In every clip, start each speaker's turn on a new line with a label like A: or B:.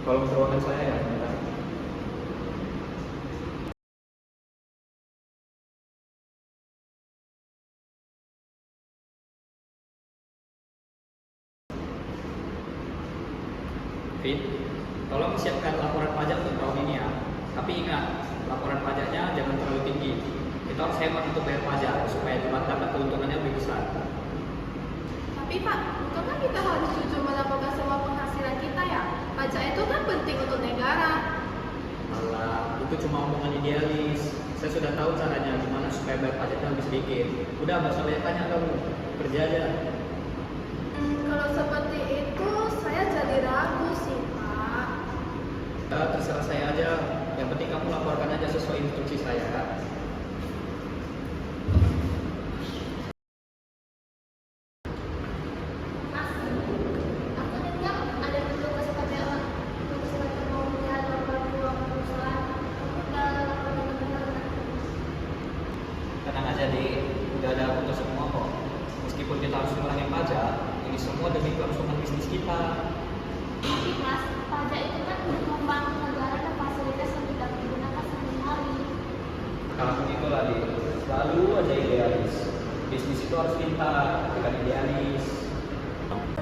A: Kolom ruangan saya ya. Sebentar. Fit, tolong siapkan laporan pajak untuk tahun ini ya. Tapi ingat, laporan pajaknya jangan terlalu tinggi. Kita harus hemat untuk bayar pajak supaya Dewan dapat keuntungannya lebih besar.
B: Tapi Pak, bukankah kita harus jujur melaporkan semua penghasilan kita ya? Pajak itu kan penting untuk negara.
A: Alah, itu cuma omongan idealis. Saya sudah tahu caranya gimana supaya bayar pajaknya lebih sedikit. Udah, nggak usah banyak tanya kamu. Kerja aja.
B: Kalau seperti itu, saya jadi ragu sih Pak.
A: Ya, terserah saya aja. Yang penting kamu laporkan aja sesuai instruksi saya.
B: Mas, aku dengar ada petugas KPA, petugas mau melihat laporan keuangan perusahaan. Aku udah laporan ke benar.
A: Tenang aja deh, udah ada foto semua kok. Meskipun kita harus mengurangi pajak, ini semua demi kelangsungan bisnis kita.
B: Tapi Mas, pajak itu kan menyumbang negara dan fasilitas yang tidak digunakan sehari-hari.
A: Kalau begitu lah, Dik. Selalu aja idealis. Bisnis itu harus pintar, bukan idealis.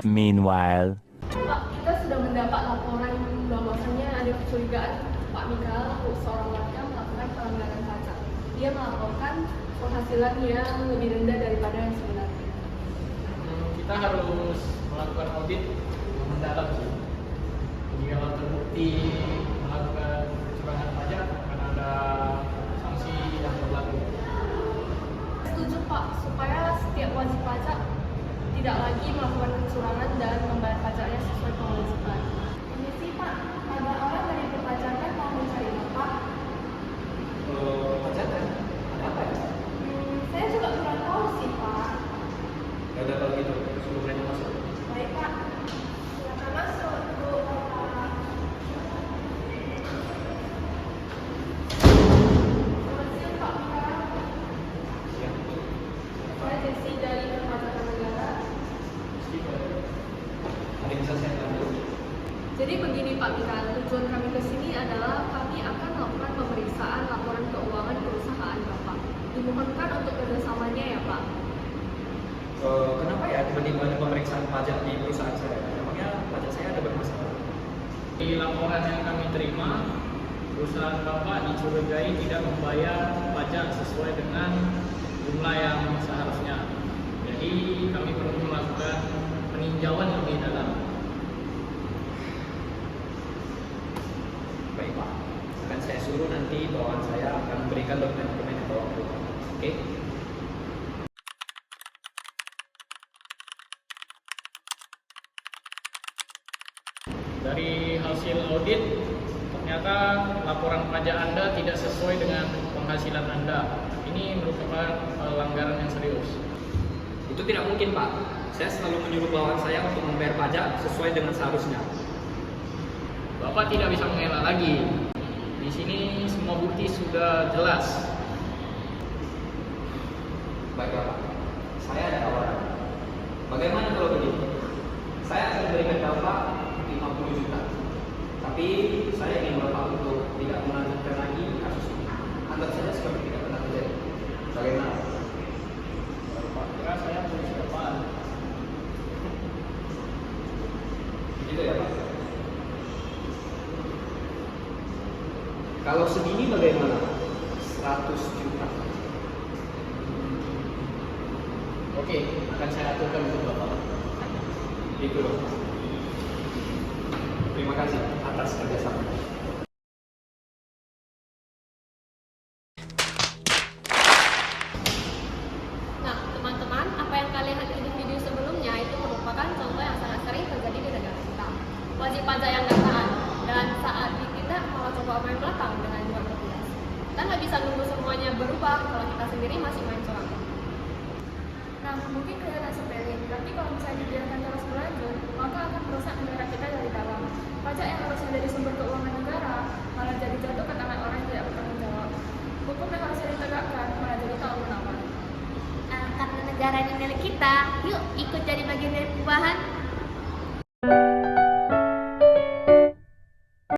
C: Meanwhile.
B: Pak, kita sudah mendapat laporan bahwasannya ada kecurigaan Pak Mikael, seorang warga melakukan pelanggaran pajak. Dia melaporkan penghasilan yang lebih rendah daripada yang sebenarnya.
D: Kita harus melakukan audit yang mendalam sih. Jika kalau terbukti melakukan kecurangan pajak akan ada sanksi yang berlaku.
B: Setuju Pak, supaya setiap wajib pajak tidak lagi melakukan kecurangan dan membayar pajaknya sesuai kewajiban. Ini sih Pak, ada orang dari perpajakan mau mencari Bapak.
A: Pajakan? Ada apa ya?
B: Saya juga kurang tahu sih Pak.
A: Ya udah kalau gitu, suruh mereka masuk.
B: Baik Pak, silakan masuk Bu Bapak. Selamat siang Pak Mikael.
A: Ya.
B: Saya Desi dari Perpajakan Negara.
A: Ada yang bisa saya bantu?
B: Jadi begini Pak Mikael, tujuan kami ke sini adalah kami akan melakukan pemeriksaan laporan keuangan perusahaan Bapak. Dimohonkan untuk kerjasamanya ya Pak.
A: Kenapa ya tiba-tiba ada pemeriksaan pajak di perusahaan saya? Emangnya pajak saya ada bermasalah?
D: Di laporan yang kami terima, perusahaan Bapak dicurigai tidak membayar pajak sesuai dengan jumlah yang seharusnya. Jadi kami perlu melakukan peninjauan lebih dalam.
A: Baik Pak, akan saya suruh nanti bawahan saya akan memberikan dokumen-dokumen yang bawa perlu. Oke?
D: Dari hasil audit, ternyata laporan pajak Anda tidak sesuai dengan penghasilan Anda. Ini merupakan pelanggaran yang serius.
A: Itu tidak mungkin Pak. Saya selalu menyuruh bawahan saya untuk membayar pajak sesuai dengan seharusnya.
D: Bapak tidak bisa mengelak lagi. Di sini semua bukti sudah jelas.
A: Baiklah Pak, saya ada tawaran. Bagaimana kalau begini? Saya akan berikan Bapak 50 juta. Tapi saya ingin Bapak untuk tidak melanjutkan lagi kasus ini. Anggap saja seperti tidak pernah terjadi. Bagaimana?
D: Bapak kira saya polisi apaan?
A: Gitu ya Pak. Kalau segini bagaimana? 100 juta.
D: Oke, akan saya aturkan untuk Bapak.
A: Itu loh. Terima kasih atas kerjasamanya.
B: Nah, teman-teman, apa yang kalian lihat di video sebelumnya itu merupakan contoh yang sangat sering terjadi di negara kita. Wajib pajak yang nggak taat dan saat ditindak malah coba main belakang dengan jual petugas. Kita nggak bisa nunggu semuanya berubah kalau kita sendiri masih main curang. Nah, mungkin kelihatan sepele, tapi kalau misalnya dibiarkan terus berlanjut, maka akan merusak negara kita dari dalam. Pajak yang harusnya dari sumber keuangan negara malah jadi jatuh ke tangan orang yang tidak bertanggung jawab. Hukum yang harusnya ditegakkan malah jadi tawuran.
E: Karena negara ini milik kita, yuk ikut jadi bagian dari perubahan.